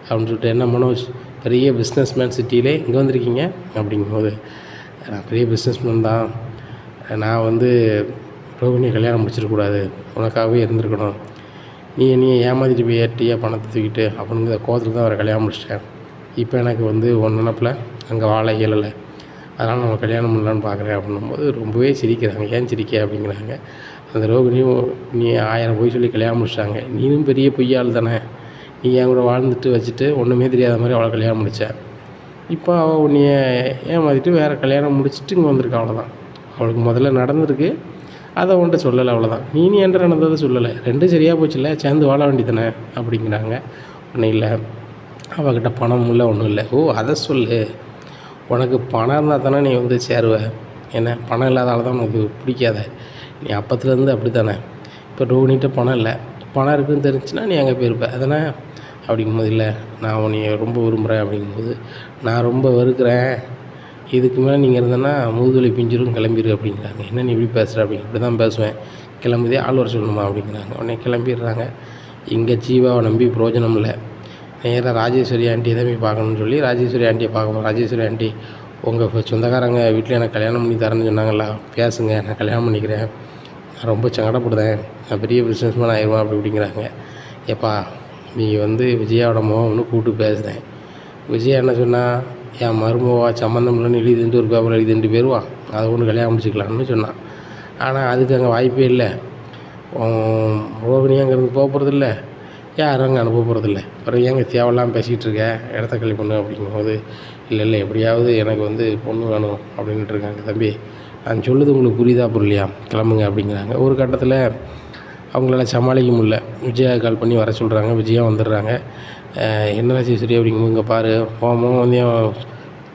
Speaker 1: அப்படின்னு சொல்லிட்டு, என்ன மனோஜ் பெரிய பிஸ்னஸ்மேன் சிட்டியிலே இங்கே வந்திருக்கீங்க அப்படிங்கும்போது, நான் பெரிய பிஸ்னஸ்மேன் தான், நான் வந்து ரோகிணியை கல்யாணம் முடிச்சிடக்கூடாது, உனக்காகவே இருந்திருக்கணும், நீ ஏமாற்றிட்டு போய் ஏற்றியா பணத்தை தூக்கிட்டு அப்படிங்கிற கோவத்தில் தான் அவரை கல்யாணம் முடிச்சிட்டேன். இப்போ எனக்கு வந்து உன் நினப்பில் அங்கே வாழ இயலலை, அதனால் நம்ம கல்யாணம் பண்ணலான்னு பார்க்குறேன் அப்படின்னும்போது ரொம்பவே சிரிக்கிறாங்க. ஏன் சிரிக்க அப்படிங்கிறாங்க. அந்த ரோகிணியும் நீ 1000 பொய் சொல்லி கல்யாணம் முடிச்சிட்டாங்க, நீனும் பெரிய பொய்யாள் தானே, நீ என் கூட வாழ்ந்துட்டு வச்சுட்டு ஒன்றுமே தெரியாத மாதிரி அவளை கல்யாணம் முடித்த, இப்போ அவள் உன்னைய ஏமாற்றிட்டு வேறு கல்யாணம் முடிச்சுட்டு இங்கே வந்திருக்கா, அவ்வளோதான். அவளுக்கு முதல்ல நடந்திருக்கு, அதை உன்ட்ட சொல்லலை, அவ்வளோதான். நீ என்கிட்ட நடந்ததை சொல்லலை, ரெண்டும் சரியாக போச்சுல்ல, சேர்ந்து வாழ வேண்டியதானே அப்படிங்கிறாங்க. ஒன்றும் இல்லை, அவகிட்ட பணம் இல்லை, ஒன்றும் இல்லை. ஓ, அதை சொல்லு. உனக்கு பணம் இருந்தால் தானே நீ வந்து சேருவ, என்ன பணம் இல்லாதால தான் உனக்கு பிடிக்காத, நீ அப்பத்துலேருந்து அப்படி தானே. இப்போ ரோகிணிகிட்ட பணம் இல்லை, பணம் இருக்குதுன்னு தெரிஞ்சுன்னா நீ அங்கே போயிருப்ப அதானே அப்படிங்கும்போது, இல்லை நான் உன்னைய ரொம்ப விரும்புகிறேன் அப்படிங்கும்போது, நான் ரொம்ப வெறுக்கிறேன், இதுக்கு மேலே நீங்கள் இருந்தேன்னா முதுகுவலி பிஞ்சிரும், கிளம்பிடு அப்படிங்கிறாங்க. என்ன நீ இப்படி பேசுகிற அப்படிங்க. இப்படி தான் பேசுவேன், கிளம்புதே ஆள் வர சொல்லணுமா அப்படிங்கிறாங்க. உடனே கிளம்பிடுறாங்க. இங்கே ஜீவாவை நம்பி பிரயோஜனம் இல்லை, நேராக ராஜேஸ்வரி ஆண்டியை தான் போய் பார்க்கணும்னு சொல்லி ராஜேஸ்வரி ஆண்டியை பார்க்கணும். ராஜேஸ்வரி ஆண்டி, உங்கள் சொந்தக்காரங்க வீட்டில் எனக்கு கல்யாணம் பண்ணி தரேன்னு சொன்னாங்களா, பேசுங்க, நான் கல்யாணம் பண்ணிக்கிறேன், நான் ரொம்ப சங்கடப்படுதேன், நான் பெரிய பிஸ்னஸ்மேன் ஆயிடுவேன் அப்படி இப்படிங்கிறாங்க. ஏப்பா நீ வந்து விஜயாவோட மோகம்னு கூப்பிட்டு பேசுகிறேன். விஜயா என்ன சொன்னால், என் மருமவா சம்மந்தம் இல்லைன்னு எழுதிட்டு ஒரு பேப்பர் எழுதிட்டு போயிடுவான், அதை ஒன்று கல்யாணம் முடிச்சிக்கலாம்னு சொன்னான். ஆனால் அதுக்கு அங்கே வாய்ப்பே இல்லை. ரோகிணி அங்கேருந்து போக போகிறதில்ல, யாரும் அங்கே அனுப்ப போகிறதில்ல, அப்புறம் ஏங்க தேவையில்லாமல் பேசிகிட்டு இருக்க, இடத்த கல்வி பண்ணு அப்படிங்கும்போது, இல்லை எப்படியாவது எனக்கு வந்து பொண்ணு வேணும் அப்படின்ட்டு இருக்காங்க. தம்பி, நான் சொல்லுது உங்களுக்கு புரியுதா புரியலையா, கிளம்புங்க அப்படிங்கிறாங்க. ஒரு கட்டத்தில் அவங்களால சமாளிக்க முடியல, விஜயா கால் பண்ணி வர சொல்கிறாங்க. விஜயா வந்துடுறாங்க. என்ன சரி அப்படிங்கும்போது, இங்கே பாரு போமோ வந்து என்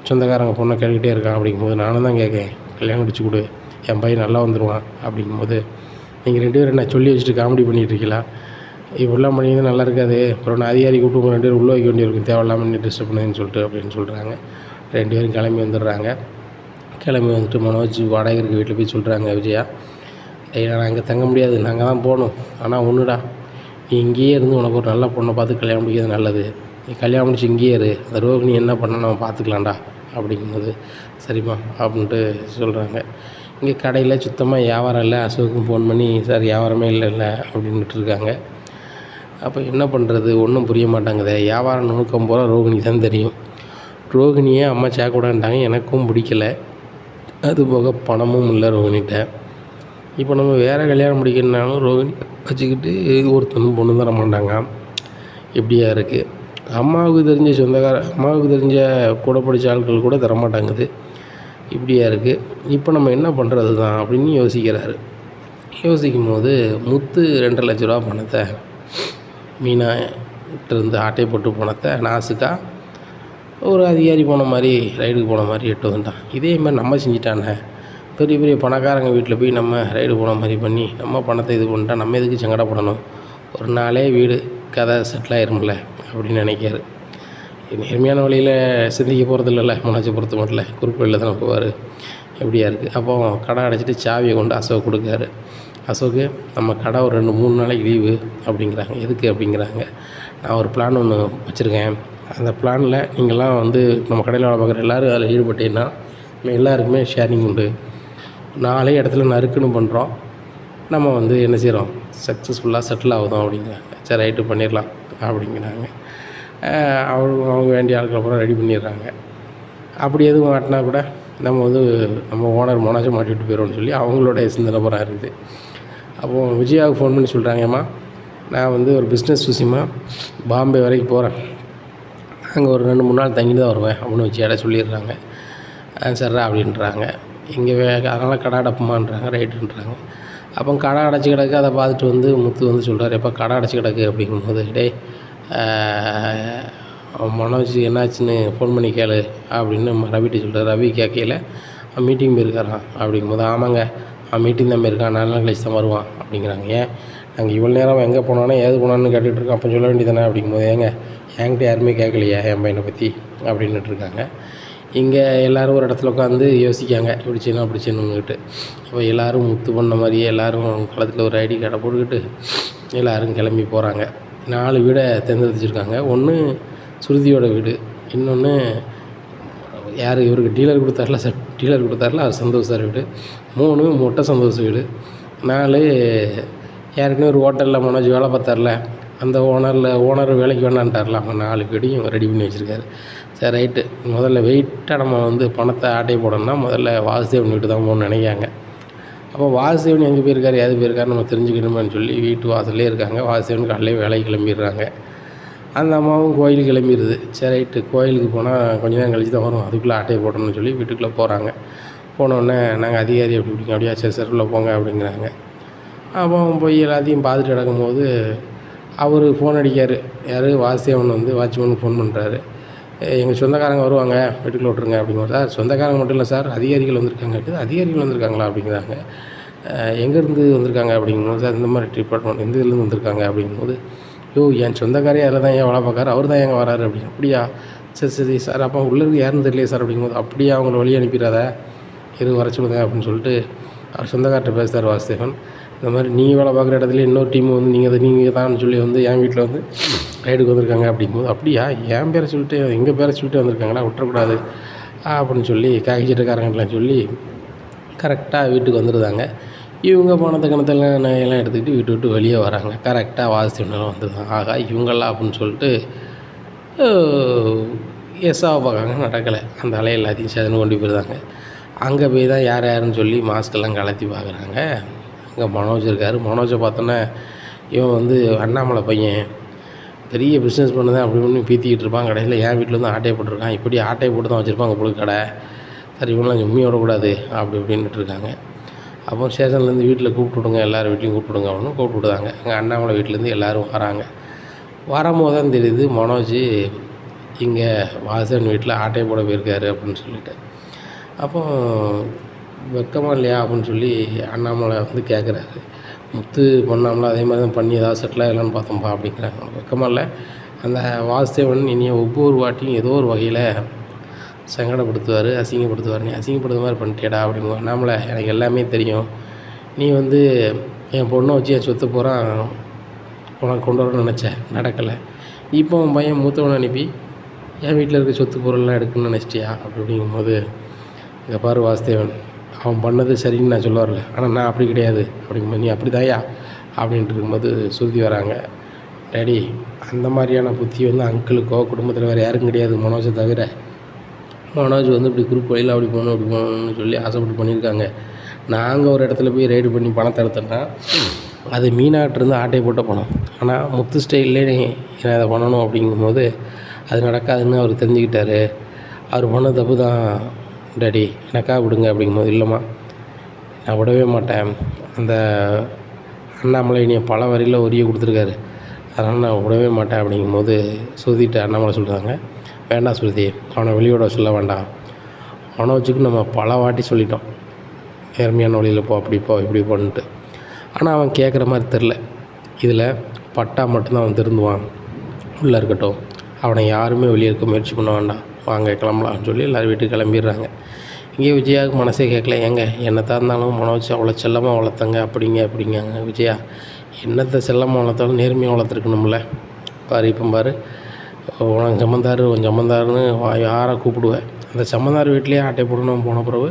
Speaker 1: சொந்தக்காரங்க பொண்ணை கேட்டுக்கிட்டே இருக்கான் அப்படிங்கும்போது, நானும் தான் கேட்கேன், கல்யாணம் முடிச்சு கொடு, என் பையன் நல்லா வந்துடுவான் அப்படிங்கும்போது, நீங்கள் 2 பேரும் என்ன சொல்லி வச்சுட்டு காமெடி பண்ணிகிட்டு இருக்கீங்களா, இப்படிலாம் பண்ணிங்கன்னா நல்லா இருக்காது, அப்புறம் நான் அதிகாரி கூப்பிட்டு உங்கள் 2 பேரும் உள்ளே வைக்க வேண்டியிருக்கும், தேவையில்லாமல் நீ டிஸ்டர்ப் பண்ணுன்னு சொல்லிட்டு அப்படின்னு சொல்கிறாங்க. 2 பேரும் கிளம்பி வந்துடுறாங்க. கிளம்பி வந்துட்டு மனோஜ் வாடகை இருக்க வீட்டில் போய் சொல்கிறாங்க விஜயா, நான் அங்கே தங்க முடியாது, நாங்கள் தான் போகணும், ஆனால் ஒன்றுடா, நீ இங்கேயே இருந்து உனக்கு ஒரு நல்ல பொண்ணை பார்த்து கல்யாணம் முடிக்கிறது நல்லது, நீ கல்யாணம் முடிச்சு இங்கேயே இரு, அந்த ரோகிணி என்ன பண்ண நம்ம பார்த்துக்கலாம்டா அப்படிங்கும்போது, சரிம்மா அப்படின்ட்டு சொல்கிறாங்க. இங்கே கடையில் சுத்தமாக வியாபாரம் இல்லை. அசோக்கும் ஃபோன் பண்ணி, சார் வியாபாரமே இல்லை அப்படின்ட்டு இருக்காங்க. அப்போ என்ன பண்ணுறது, ஒன்றும் புரிய மாட்டாங்குதே. வியாபாரம் நுணுக்கம் போல ரோகிணி தான் தெரியும். ரோகிணியே அம்மா சேர்க்கூடான்ட்டாங்க, எனக்கும் பிடிக்கல, அது போக பணமும் இல்லை ரோகிணிகிட்ட. இப்போ நம்ம வேறு கல்யாணம் முடிக்கணுன்னாலும் ரோகிணி வச்சுக்கிட்டு ஒருத்தனும் பொண்ணு தர மாட்டாங்க. இப்படியா இருக்குது. அம்மாவுக்கு தெரிஞ்ச அம்மாவுக்கு தெரிஞ்ச கூட படித்த ஆட்கள் கூட தரமாட்டாங்குது. இப்படியா இருக்குது. இப்போ நம்ம என்ன பண்ணுறது தான் அப்படின்னு யோசிக்கிறாரு. யோசிக்கும் போது முத்து 2.5 லட்ச ரூபா பணத்தை, மீனாட்டிருந்து ஆட்டை போட்டு பணத்தை நாசுக்கா ஒரு அதிகாரி போன மாதிரி, ரைடுக்கு போன மாதிரி எட்டு வந்துட்டான். இதே மாதிரி நம்ம செஞ்சிட்டானே, பெரிய பெரிய பணக்காரங்க வீட்டில் போய் நம்ம ரைடு போன மாதிரி பண்ணி நம்ம பணத்தை இது பண்ணிட்டா நம்ம எதுக்கு சங்கடப்படணும், ஒரு நாளே வீடு கதை செட்டில் ஆயிரும்ல அப்படின்னு நினைக்காரு. நேர்மையான வழியில் சிந்திக்க போகிறது இல்லைல்ல, மனோஜை பொறுத்த மட்டும் குறுக்கு வழியில் தானே போவார். எப்படியா இருக்குது. அப்போ கடை அடைச்சிட்டு சாவியை கொண்டு அசோக் கொடுக்காரு. அசோக்கு, நம்ம கடை ஒரு 2-3 நாளைக்கு லீவு அப்படிங்கிறாங்க. எதுக்கு அப்படிங்கிறாங்க. நான் ஒரு பிளான் ஒன்று வச்சுருக்கேன், அந்த பிளானில் நீங்கள்லாம் வந்து நம்ம கடையில் வேலை பார்க்குற எல்லோரும் அதில் ஈடுபட்டீங்கன்னா எல்லாருக்குமே ஷேரிங் உண்டு. 4 இடத்துல நறுக்குன்னு பண்ணுறோம், நம்ம வந்து என்ன செய்கிறோம், சக்ஸஸ்ஃபுல்லாக செட்டில் ஆகுதோம் அப்படிங்கிறாங்க. சரி ரைட்டு பண்ணிடலாம் அப்படிங்கிறாங்க. அவங்க வேண்டிய ஆட்கள் அப்புறம் ரெடி பண்ணிடுறாங்க. அப்படி எதுவும் மாட்டினா கூட நம்ம வந்து நம்ம ஓனர் மனோஜை மாட்டிவிட்டு போயிடுவோம்னு சொல்லி அவங்களோட சிந்தனை புறம் இருக்குது. அப்போது விஜயாவுக்கு ஃபோன் பண்ணி சொல்கிறாங்க, ஏம்மா நான் வந்து ஒரு பிஸ்னஸ் விஷயமா பாம்பே வரைக்கும் போகிறேன், அங்கே ஒரு 2-3 நாள் தங்கிட்டு தான் வருவேன் அப்படின்னு விஜயாட சொல்லிடுறாங்க. சரிடா அப்படின்றாங்க. இங்கே அதனால் கடை அடைப்புமான்றாங்க. ரைட்டுன்றாங்க. அப்போ கடை அடைச்சி கிடக்கு. அதை பார்த்துட்டு வந்து முத்து வந்து சொல்கிறார், எப்போ கடை அடைச்சி கிடக்கு அப்படிங்கும்போது, டேய் மனோஜ் என்னாச்சுன்னு ஃபோன் பண்ணி கேளு அப்படின்னு ரவிட்டு சொல்கிறார். ரவி கேட்கல, மீட்டிங் போயிருக்காரான் அப்படிங்கும்போது, ஆமாங்க மீட்டிங் தான் போயிருக்கான், 4 நாள் கழிச்சு தான் வருவான் அப்படிங்கிறாங்க. ஏன் நாங்கள் இவ்வளோ நேரம் எங்கே போனானோ ஏது போனான்னு கேட்டுட்டு இருக்கோம், அப்போ சொல்ல வேண்டியதானே அப்படிங்கும்போது, என்கிட்ட யாருமே கேட்கலையா என் பையனை பற்றி அப்படின்னுட்டு இருக்காங்க. இங்கே எல்லோரும் ஒரு இடத்துல உட்காந்து யோசிக்காங்க, இப்படி செய்யணும் அப்படி செய்யணுங்கிட்டு. அப்போ எல்லோரும் முத்து பண்ண மாதிரியே எல்லோரும் களத்தில் ஒரு ஐடி கார்டை போட்டுக்கிட்டு எல்லோரும் கிளம்பி போகிறாங்க. 4 வீடை தேர்ந்தெடுத்துருக்காங்க. ஒன்று சுருதியோட வீடு, இன்னொன்று யார் இவருக்கு டீலர் கொடுத்தார்ல அவர் சந்தோஷ் சார் வீடு, 3 மொட்டை சந்தோஷ் வீடு, 4 ஏற்கனவே ஒரு ஹோட்டலில் மனோஜ் வேலை பார்த்தார்ல, அந்த ஓனர் வேலைக்கு வேணான்ட்டார்ல, அவங்க 4 பேரையும் ரெடி பண்ணி வச்சுருக்காரு. சரி ரைட்டு, முதல்ல வெயிட்டாக நம்ம வந்து பணத்தை ஆட்டை போடணும்னா முதல்ல வாசுதேவன் வீட்டு தான் போகணும்னு நினைக்காங்க. அப்போ வாசுதேவன் எங்கே போயிருக்காரு, ஏது போயிருக்காரு நம்ம தெரிஞ்சுக்கணுமான்னு சொல்லி வீட்டு வாசல்லே இருக்காங்க. வாசுதேவன் காலையிலே வேலைக்கு கிளம்பிடுறாங்க. அந்த அம்மாவும் கோயிலுக்கு கிளம்பிடுது. சரி ரைட்டு, கோயிலுக்கு போனால் கொஞ்ச நேரம் கழிச்சு தான் வரும், அதுக்குள்ளே ஆட்டையை போடணும்னு சொல்லி வீட்டுக்குள்ளே போகிறாங்க. போனோடனே நாங்கள் அதிகாரி அப்படி இப்படிங்க, அப்படியா சரி சரி உள்ள போங்க அப்படிங்கிறாங்க. அப்போ போய் எல்லாத்தையும் பார்த்துட்டு கிடக்கும்போது அவர் ஃபோன் அடிக்கார். யார், வாசுதேவன் வந்து வாட்ச்மேனுக்கு ஃபோன் பண்ணுறாரு. எங்கள் சொந்தக்காரங்க வருவாங்க, வீட்டுக்குள்ளே விட்ருங்க அப்படிங்கிறார். சார் சொந்தக்காரங்க மட்டும் இல்லை சார், அதிகாரிகள் வந்திருக்காங்க. அதிகாரிகள் வந்திருக்காங்களா அப்படிங்கிறாங்க. எங்கேருந்து வந்திருக்காங்க அப்படிங்கும்போது, சார் இந்த மாதிரி டிபார்ட்மெண்ட் இந்த இதுலேருந்து வந்திருக்காங்க அப்படிங்கும்போது, என் சொந்தக்காரே அதில் தான் ஏன் வேலை பார்க்காரு, அவர் தான் எங்கே வராரு அப்படின்னு. அப்படியா, சரி சரி சார், அப்போ உள்ளே இருக்கு யாருன்னு தெரியலையே சார் அப்படிங்கும்போது, அப்படியே அவங்கள வழி அனுப்பிடாத, வர சொல்லுங்க அப்படின்னு சொல்லிட்டு அவர் சொந்தக்கார்ட்ட பேசுகிறார் வாசுதேவன். இந்த மாதிரி நீங்கள் வேலை பார்க்குற இடத்துல இன்னொரு டீம் வந்து நீங்கள் தான் சொல்லி வந்து என் வீட்டில் வந்து ரைடுக்கு வந்திருக்காங்க அப்படிங்கும்போது, அப்படியா என் பேரை சொல்லிட்டு எங்கள் பேரை சொல்லிட்டு வந்திருக்காங்களா, விட்டுறக்கூடாது அப்படின்னு சொல்லி காய்ச்சிட்டுக்காரங்கலாம் சொல்லி கரெக்டாக வீட்டுக்கு வந்துடுதாங்க. இவங்க பணத்தை கணத்தெல்லாம் நகையெல்லாம் எடுத்துக்கிட்டு வீட்டு விட்டு வெளியே வராங்க. கரெக்டாக வாசுதேவனெல்லாம் வந்துடுதாங்க. ஆகா இவங்களாம் அப்படின்னு சொல்லிட்டு எஸ்ஸாவை பார்க்காங்க, நடக்கலை. அந்த அலை எல்லாத்தையும் சேர்ந்து கொண்டு போயிருந்தாங்க. அங்கே போய் தான் யார் யாருன்னு சொல்லி மாஸ்கெல்லாம் கலத்தி பார்க்குறாங்க. அங்கே மனோஜ் இருக்கார். மனோஜை பார்த்தோன்னே இவன் வந்து அண்ணாமலை பையன், பெரிய பிஸ்னஸ் பண்ணதான் அப்படி ஒன்று பீத்திக்கிட்டு இருப்பான். கடையில் என் வீட்டில் வந்து ஆட்டையை போட்டிருக்கான், இப்படி ஆட்டையை போட்டு தான் வச்சுருப்பாங்க பொழுது கடை, சரி இவங்களாம் உண்மையை விடக்கூடாது அப்படி இப்படின்ட்டு இருக்காங்க. அப்போ ஸ்டேஷன்லேருந்து வீட்டில் கூப்பிட்டு விடுங்க, எல்லோரும் வீட்லையும் கூப்பிட்டு விடுங்க அப்படின்னு கூப்பிட்டு விடுதாங்க. அங்கே அண்ணாமலை வீட்டிலேருந்து எல்லோரும் வராங்க. வரும்போது தான் தெரியுது மனோஜ் இங்கே வாசன் வீட்டில் ஆட்டையை போட போயிருக்காரு அப்படின்னு சொல்லிட்டு. அப்போ வெக்கமாக இல்லையா அப்படின்னு சொல்லி அண்ணாமலை வந்து கேட்குறாரு. முத்து பண்ணாமல அதே மாதிரி தான் பண்ணி ஏதாவது செட்டிலாக இல்லைன்னு பார்த்தோம்ப்பா அப்படிங்கிறாங்க. வெக்கமாக இல்லை, அந்த வாசுதேவன் இனியை ஒவ்வொரு வாட்டியும் ஏதோ ஒரு வகையில் சங்கடப்படுத்துவார், அசிங்கப்படுத்துவார். நீ அசிங்கப்படுத்த மாதிரி பண்ணிட்டேடா அப்படிங்குவா. அண்ணாமலை எனக்கு எல்லாமே தெரியும், நீ வந்து என் பொண்ணை வச்சு என் சொத்து போகிறான் உனக்கு கொண்டு வரணும்னு நினச்சேன், நடக்கலை. இப்போ உன் பையன் மூத்தவனை அனுப்பி என் வீட்டில் இருக்க சொத்து பொருள்லாம் எடுக்கணும்னு நினச்சிட்டியா அப்படிங்கும்போது, இங்கே பாரு வாசுதேவன், அவன் பண்ணது சரின்னு நான் சொல்ல வரல, ஆனால் நான் அப்படி கிடையாது அப்படிங்கும்போது, நீ அப்படி தாயா அப்படின்ட்டு இருக்கும்போது சுருதி வராங்க. டேடி அந்த மாதிரியான புத்தி வந்து அங்கிளுக்கோ குடும்பத்தில் வேறு யாருக்கும் கிடையாது மனோஜை தவிர. மனோஜ் வந்து இப்படி குரூப் வழியில் அப்படி போகணும்னு சொல்லி ஆசைப்பட்டு பண்ணியிருக்காங்க. நாங்கள் ஒரு இடத்துல போய் ரைடு பண்ணி பணத்தை எடுத்தோன்னா அது மீனாட்டிருந்து ஆட்டையை போட்ட பணம். ஆனால் முத்து ஸ்டைல்லே நான் அதை பண்ணணும் அப்படிங்கும்போது அது நடக்காதுன்னு அவர் தெரிஞ்சுக்கிட்டார். அவர் பண்ண தப்பு தான் டேடி, எனக்காக விடுங்க அப்படிங்கும்போது, இல்லைம்மா நான் விடவே மாட்டேன், அந்த அண்ணாமலை இனியை பல வரியில் உரிய கொடுத்துருக்காரு, அதனால் நான் விடவே மாட்டேன் அப்படிங்கும்போது சுருதிட்டு அண்ணாமலை சொல்கிறாங்க, வேண்டாம் சுருதி, அவனை வெளியோட சொல்ல வேண்டாம், மனோஜுக்கு நம்ம பல வாட்டி சொல்லிட்டோம் நேர்மையான வழியில் போ, அப்படி போ இப்படி போன்ட்டு. ஆனால் அவன் கேட்குற மாதிரி தெரில. இதில் பட்டா மட்டும்தான் அவன் திருந்துவான், உள்ளே இருக்கட்டும், அவனை யாருமே வெளியே இருக்க முயற்சி பண்ண வேண்டாம், வாங்க கிளம்பலாம்னு சொல்லி எல்லோரும் வீட்டுக்கு கிளம்பிடுறாங்க. இங்கே விஜயாவுக்கு மனசே கேட்கல. ஏங்க என்னத்தான் இருந்தாலும் மனோஜ் அவ்வளோ செல்லமாக வளர்த்தங்க அப்படிங்காங்க. விஜயா என்னத்தை செல்லமாக வளர்த்தாலும் நேர்மையாக வளர்த்துருக்கணும்ல. பாரு இப்போ பாரு, உனக்கு சம்மந்தாரு உன் சம்மந்தாருன்னு யாரை கூப்பிடுவேன், அந்த சம்மந்தார் வீட்லேயே ஆட்டை போடணும் போன பிறகு,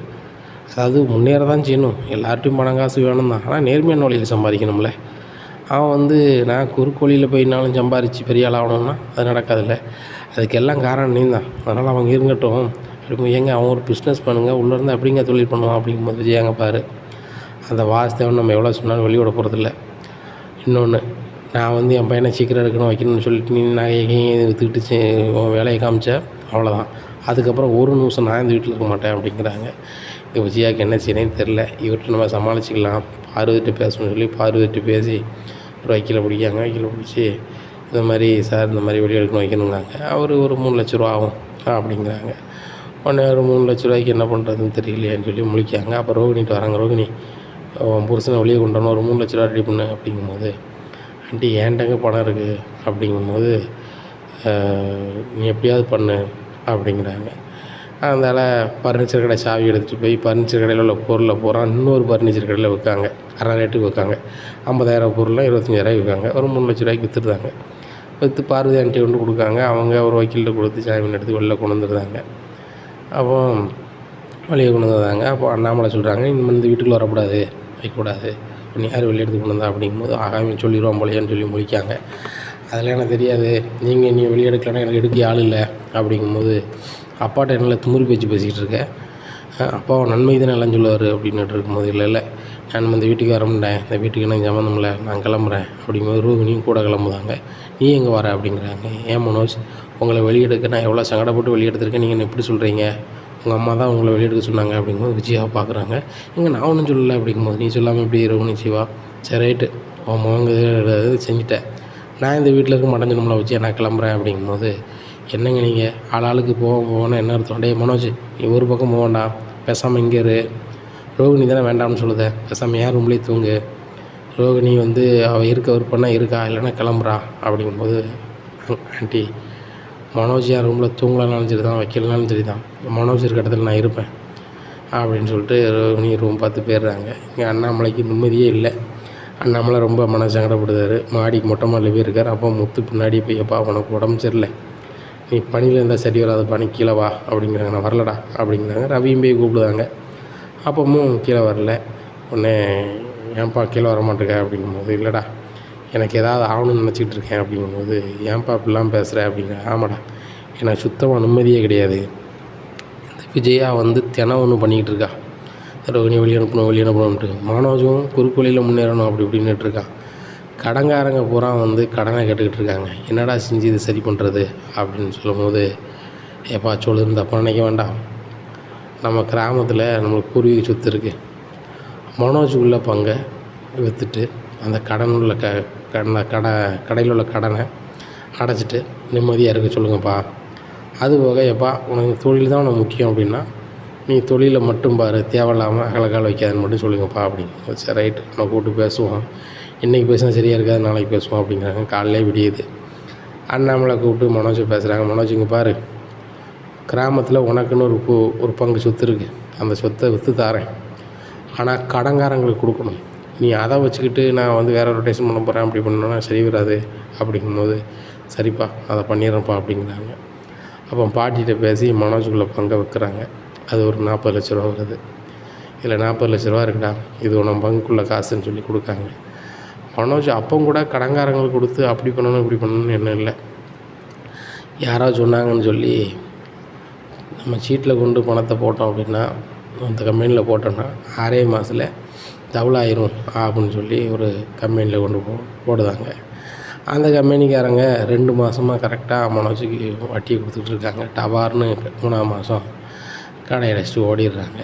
Speaker 1: அதாவது முன்னேற தான் செய்யணும், எல்லார்ட்டையும் பணம் காசு வேணும் தான், ஆனால் நேர்மையான வழியில் சம்பாதிக்கணும்ல. அவன் வந்து நான் குறுக்கு வழியில் போயினாலும் சம்பாரித்து பெரிய ஆள் ஆகணும்னா அது நடக்காதுல்ல, அதுக்கெல்லாம் காரணம் நீ தான், அதனால் அவங்க இருக்கட்டும் அப்படி. ஏங்க அவன் ஒரு பிஸ்னஸ் பண்ணுங்கள், உள்ளேருந்து அப்படிங்க தொழில் பண்ணுவான் அப்படிங்கும்போது விஜயாங்க பாரு, அந்த வாசுதேவன் நம்ம எவ்வளோ சொன்னாலும் வெளியோட போகிறதில்ல. இன்னொன்று, நான் வந்து என் பையனை சீக்கிரம் எடுக்கணும் வைக்கணும்னு சொல்லிட்டு நீ நகையையும் விற்றுக்கிட்டு உன் வேலையை காமிச்சேன், அவ்வளோதான், அதுக்கப்புறம் ஒரு நிமிஷம் நான் இந்த வீட்டில் இருக்க மாட்டேன் அப்படிங்கிறாங்க. இங்கே விஜயாவுக்கு என்ன செய்யணும்னு தெரில. இவர்கிட்ட நம்ம சமாளிச்சிக்கலாம், பார்வதிட்டு பேசணும்னு சொல்லி பார்வதிட்டு பேசி ஒரு வக்கீலை பிடிக்காங்க. வக்கீலை பிடிச்சி இந்த மாதிரி சார் இந்த மாதிரி வெளியே எடுக்கணும் வைக்கணுங்கிறாங்க. அவர் ஒரு 3 லட்ச ரூபா ஆகும் அப்படிங்கிறாங்க. உடனே ஒரு 3 லட்ச ரூபாய்க்கு என்ன பண்ணுறதுன்னு தெரியலையேன்னு சொல்லி முழிக்காங்க. அப்போ ரோகிணிட்டு வராங்க. ரோகிணி புருஷனை வெளியே கொண்டு வரணும், ஒரு 3 லட்ச ரூபா ரெடி பண்ணு அப்படிங்கும்போது, ஆண்டி ஏன்டங்க பணம் இருக்குது அப்படிங்கும்போது, நீ எப்படியாவது பண்ணு அப்படிங்கிறாங்க. அதனால் ஃபர்னிச்சர் கடை சாவி எடுத்துகிட்டு போய் ஃபர்னிச்சர் கடையில் உள்ள பொருளை போகிறான் இன்னொரு ஃபர்னிச்சர் கடையில் விற்காங்க. அரை ரேட்டுக்கு விற்காங்க. 50,000 பொருள்லாம் 25,000 விற்காங்க. ஒரு 3 லட்ச ரூபாய்க்கு விற்றுருந்தாங்க. விற்று பார்வதி ஆண்டி கொண்டு கொடுக்காங்க. அவங்க ஒரு வக்கீல்கிட்ட கொடுத்து ஜாமீன் எடுத்து வெளில கொண்டு வந்துருந்தாங்க. அப்போ வெளியே கொண்டு வந்தாங்க. அப்போ அண்ணாமலை சொல்கிறாங்க, இனிமேல் இந்த வீட்டுக்குள்ளே வரக்கூடாது, வைக்கக்கூடாது, நீ யார் வெளியே எடுத்து கொண்டு வந்தா அப்படிங்கும்போது ஆகாமல் சொல்லிடுவான் போலையான்னு சொல்லி முழிக்காங்க. அதெல்லாம் எனக்கு தெரியாது, நீங்கள் நீ வெளியே எடுக்கலைன்னா எனக்கு எடுக்க ஆள் இல்லை அப்படிங்கும்போது அப்பாட்ட என்னால் திமிரு பேச்சு பேசிக்கிட்டு இருக்க, அப்பாவை நன்மைக்கு தானே எல்லாம் சொல்லுவார் அப்படின்னுட்டு இருக்கும்போது இல்லை நான் இந்த வீட்டுக்கு வரமாட்டேன், இந்த வீட்டுக்கு எனக்கு சம்மந்தம் இல்லை, நான் கிளம்புறேன் அப்படிங்கும்போது ரோகிணியும் கூட கிளம்புதாங்க. நீ எங்கே வர அப்படிங்கிறாங்க. ஏன் மனோஜ், உங்களை வெளியெடுக்க நான் எவ்வளோ சங்கடப்பட்டு வெளியெடுத்திருக்கேன், நீங்கள் என்ன எப்படி சொல்கிறீங்க, உங்கள் அம்மா தான் உங்களை வெளியெடுக்க சொன்னாங்க அப்படிங்கும்போது விஜயாவை பார்க்குறாங்க. நான் ஒன்றும் சொல்லலை அப்படிங்கும்போது நீ சொல்லாமல் எப்படி ரோகிணி சிவா, சரி ரைட்டு உன் மகங்க செஞ்சுட்டேன், நான் இந்த வீட்டில் இருக்க மாட்டேன்னு நம்மளை வச்சு நான் கிளம்புறேன் அப்படிங்கும்போது என்னங்க நீங்கள் ஆளாளுக்கு போனால் என்ன அர்த்தம்? டே மனோஜ், நீ ஒரு பக்கம் போக வேண்டாம், பேசாமல் இங்கே இரு, ரோகிணி தானே வேண்டாம்னு சொல்லுதேன், பேசாமல் ஏன் ரூம்லேயே தூங்கு, ரோகிணி வந்து அவள் இருக்க விருப்பம்னா இருக்கா, இல்லைன்னா கிளம்புறா அப்படிங்கும்போது ஆண்டி மனோஜ் என் ரூமில் தூங்கலனாலும் சரி தான், வைக்கலனாலும் சரி தான், மனோஜ் இருக்க இடத்துல நான் இருப்பேன் அப்படின்னு சொல்லிட்டு ரோகிணி ரூம் பார்த்து போயிடுறாங்க. இங்கே அண்ணாமலைக்கு நிம்மதியே இல்லை. அண்ணாமலை ரொம்ப மன சங்கடப்படுதார். மாடிக்கு மொட்டை மாடியில் போயிருக்கார். அப்போ முத்து பின்னாடி போய் எப்பா உனக்கு உடம்பு சரியில்லை, நீ பணியில் இருந்தால் சரி வராதப்பா, நீ கீழே வா அப்படிங்கிறாங்க. நான் வரலடா அப்படிங்கிறாங்க. ரவியும் போய் கூப்பிடுதாங்க. அப்பவும் கீழே வரல. உடனே ஏன்ப்பா கீழே வர மாட்டேங்க அப்படிங்கும்போது இல்லைடா எனக்கு ஏதாவது ஆகணும்னு நினச்சிக்கிட்டு இருக்கேன் அப்படிங்கும்போது ஏன்ப்பா இப்படிலாம் பேசுகிற அப்படிங்கிற. ஆமாடா எனக்கு சுத்தமாக நிம்மதியே கிடையாது, இந்த விஜயா வந்து தினம் ஒன்று பண்ணிக்கிட்டு இருக்கா, ரோகிணி வெளியே அனுப்பணும்ட்டு மனோஜும் குறுக்கு வழியில் முன்னேறணும் அப்படி இப்படின்னுட்டு இருக்கா. கடங்காரங்க பூரா வந்து கடனை கேட்டுக்கிட்டு இருக்காங்க, என்னடா செஞ்சு இது சரி பண்ணுறது அப்படின்னு சொல்லும்போது எப்பா சொல்லுன்னு தப்பாக நினைக்க வேண்டாம், நம்ம கிராமத்தில் நம்மளுக்கு பூர்வீக சொத்து இருக்குது, மனோஜுக்குள்ள பங்கை விற்றுட்டு அந்த கடன் உள்ள கடையில் உள்ள கடனை அடைச்சிட்டு நிம்மதியாக இருக்க சொல்லுங்கப்பா. அதுபோக எப்பா உனக்கு தொழில் தான் உனக்கு முக்கியம் அப்படின்னா நீ தொழிலை மட்டும் பாரு, தேவையில்லாமல் அகலக்கால் வைக்காதுன்னு மட்டும் சொல்லுங்கப்பா அப்படிங்க. சரி ரைட்டு, உன்னை கூப்பிட்டு பேசுவோம், இன்றைக்கி பேசினா சரியாக இருக்காது, நாளைக்கு பேசுவோம் அப்படிங்கிறாங்க. காலையிலே விடியுது. அண்ணாமலை கூப்பிட்டு மனோஜை பேசுகிறாங்க. மனோஜ் இங்கே பாரு, கிராமத்தில் உனக்குன்னு ஒரு பங்கு சொத்து இருக்குது, அந்த சொத்தை விற்று தாரேன், ஆனால் கடங்காரங்களுக்கு கொடுக்கணும், நீ அதை வச்சுக்கிட்டு நான் வந்து வேறு ரொட்டேஷன் பண்ண போகிறேன் அப்படி பண்ணோன்னா சரி வராது அப்படிங்கும்போது சரிப்பா அதை பண்ணிடுறேன்ப்பா அப்படிங்கிறாங்க. அப்போ பாட்டிகிட்ட பேசி மனோஜுக்குள்ளே பங்கை வைக்கிறாங்க. அது ஒரு 40 லட்ச ரூபா வருது. இதில் 40 லட்ச ரூபா இருக்குடா, இது உன் பங்குக்குள்ளே காசுன்னு சொல்லி கொடுக்காங்க. மனோஜ் அப்போ கூட கடங்காரங்களுக்கு கொடுத்து அப்படி பண்ணணும் இப்படி பண்ணணும்னு என்ன இல்லை, யாராவது சொன்னாங்கன்னு சொல்லி நம்ம சீட்டில் கொண்டு பணத்தை போட்டோம் அப்படின்னா அந்த கம்பெனியில் போட்டோன்னா 6 மாதத்தில் டபுளாயிரும் அப்படின்னு சொல்லி ஒரு கம்பெனியில் கொண்டு போடுதாங்க. அந்த கம்பெனிக்காரங்க 2 மாதமாக கரெக்டாக மனோஜுக்கு வட்டியை கொடுத்துட்டு இருக்காங்க. டபார்னு 3ஆம் மாதம் கடை அடைச்சிட்டு ஓடிடுறாங்க.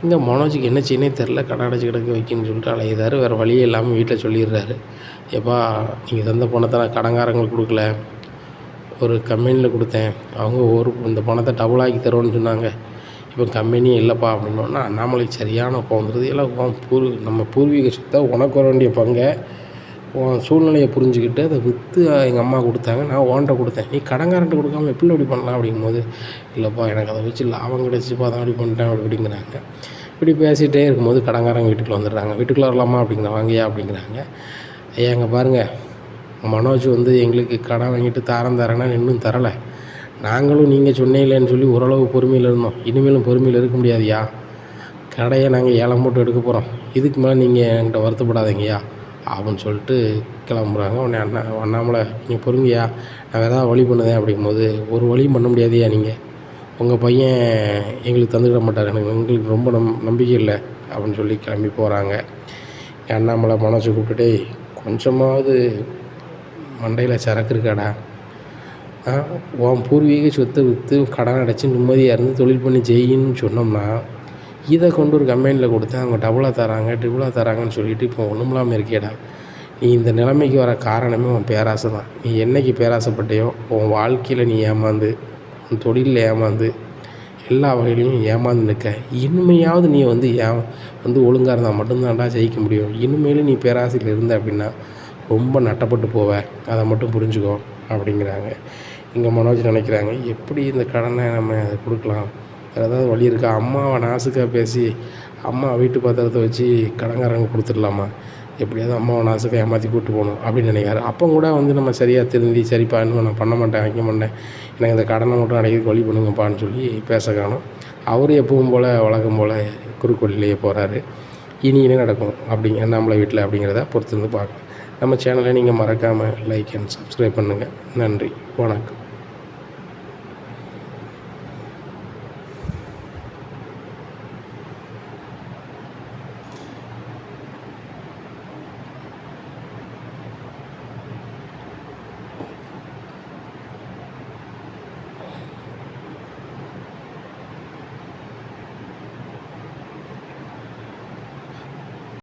Speaker 1: இங்கே மனோஜுக்கு என்ன செய்யனே தெரில, கடை அடைச்சி கிடக்க வைக்கின்னு சொல்லிட்டு அலையுதார். வேறு வழியே இல்லாமல் வீட்டில் சொல்லிடுறாரு, எப்பா நீங்கள் தந்த பணத்தை நான் கடங்காரங்களுக்கு கொடுக்கல, ஒரு கம்பெனியில் கொடுத்தேன், அவங்க இந்த பணத்தை டபுளாக்கி தருவோன்னு சொன்னாங்க, இப்போ கம்பெனியே இல்லைப்பா அப்படின்னோன்னா அண்ணாமலைக்கு சரியான கோவந்துருது. எல்லாம் நம்ம பூர்வீக சொத்தை உனக்கு வர வேண்டிய பங்கை உன் சூழ்நிலையை புரிஞ்சுக்கிட்டு அதை விற்று எங்கள் அம்மா கொடுத்தாங்க, நான் ஓன்ட்ட கொடுத்தேன், நீ கடங்காரன்ட்டு கொடுக்காம எப்படி அப்படி பண்ணலாம் அப்படிங்கும்போது இல்லைப்பா எனக்கு அதை வச்சு லாபம் கிடச்சிப்பா தான் அப்படி பண்ணிட்டேன் அப்படிங்கிறாங்க. இப்படி பேசிகிட்டே இருக்கும்போது கடங்காரங்க வீட்டுக்குள்ளே வந்துடுறாங்க. வீட்டுக்குள்ளே வரலாமா அப்படிங்கிற, வாங்கயா அப்படிங்கிறாங்க. ஐயா அங்கே பாருங்கள், மனோஜ் வந்து எங்களுக்கு கடன் வாங்கிட்டு தரேன்னா இன்னும் தரலை, நாங்களும் நீங்கள் சொன்னீங்களேன்னு சொல்லி ஓரளவு பொறுமையில் இருந்தோம், இனிமேலும் பொறுமையில் இருக்க முடியாதுயா, கடையை நாங்கள் ஏலம் போட்டு எடுக்க போகிறோம், இதுக்கு மேலே நீங்கள் என்கிட்ட வருத்தப்படாதீங்கய்யா அப்படின்னு சொல்லிட்டு கிளம்புறாங்க. உடனே அண்ணாமலை நீங்கள் பொறுங்கய்யா, நான் வேறு ஏதாவது வழி பண்ணுதேன் அப்படிங்கும்போது ஒரு வழியும் பண்ண முடியாதையா, நீங்கள் உங்கள் பையன் எங்களுக்கு தந்துக்கிட மாட்டார், எங்களுக்கு ரொம்ப நம்பிக்கை இல்லை அப்படின்னு சொல்லி கிளம்பி போகிறாங்க. அண்ணாமலை மனசை கூப்பிட்டுட்டே கொஞ்சமாவது மண்டையில் சரக்கு இருக்காடா, உன் பூர்வீக சொத்தை விற்று கடன் அடைச்சி நிம்மதியாக இருந்து தொழில் பண்ணி செய்யின்னு சொன்னோம்னா இதை கொண்டு ஒரு கம்பெனியில் கொடுத்தேன், அவங்க டபுளாக தராங்க ட்ரிபிளாக தராங்கன்னு சொல்லிட்டு இப்போ ஒன்றும் இல்லாமல் இருக்கேடா, நீ இந்த நிலைமைக்கு வர காரணமே உன் பேராசை தான், நீ என்றைக்கு பேராசைப்பட்டையோ உன் வாழ்க்கையில் நீ ஏமாந்து உன் தொழிலில் ஏமாந்து எல்லா வகையிலையும் ஏமாந்து நிற்க, இனிமையாவது நீ வந்து ஒழுங்காக இருந்தால் மட்டும்தான்டா ஜெயிக்க முடியும், இனிமேலும் நீ பேராசையில் இருந்த அப்படின்னா ரொம்ப நட்டப்பட்டு போவ, அதை மட்டும் புரிஞ்சுக்கோ அப்படிங்கிறாங்க. இங்கே மனோஜ் நினைக்கிறாங்க, எப்படி இந்த கடனை நம்ம கொடுக்கலாம், வேறு ஏதாவது வழி இருக்கா, அம்மாவை நாசுக்காக பேசி அம்மா வீட்டு பத்திரத்தை வச்சு கடங்காரங்க கொடுத்துடலாமா, எப்படியாவது அம்மாவை நாசுக்காக ஏமாற்றி கூப்பிட்டு போகணும் அப்படின்னு நினைக்கிறாரு. அப்போ கூட வந்து நம்ம சரியாக திருந்தி சரிப்பா இன்னும் நான் பண்ண மாட்டேன் வைக்க மாட்டேன், எனக்கு இந்த கடனை மட்டும் அடைக்கிறதுக்கு வழி பண்ணுங்கப்பான்னு சொல்லி பேச காணும். அவரும் எப்பவும் போல் வழக்கம் போல் குறுக்கு வழியிலேயே போகிறாரு. இனி என்ன நடக்கும் அப்படிங்க நம்மளை வீட்டில் அப்படிங்கிறத பொறுத்து வந்து பார்க்கலாம். நம்ம சேனலை நீங்கள் மறக்காமல் லைக் அண்ட் சப்ஸ்கிரைப் பண்ணுங்கள். நன்றி, வணக்கம்.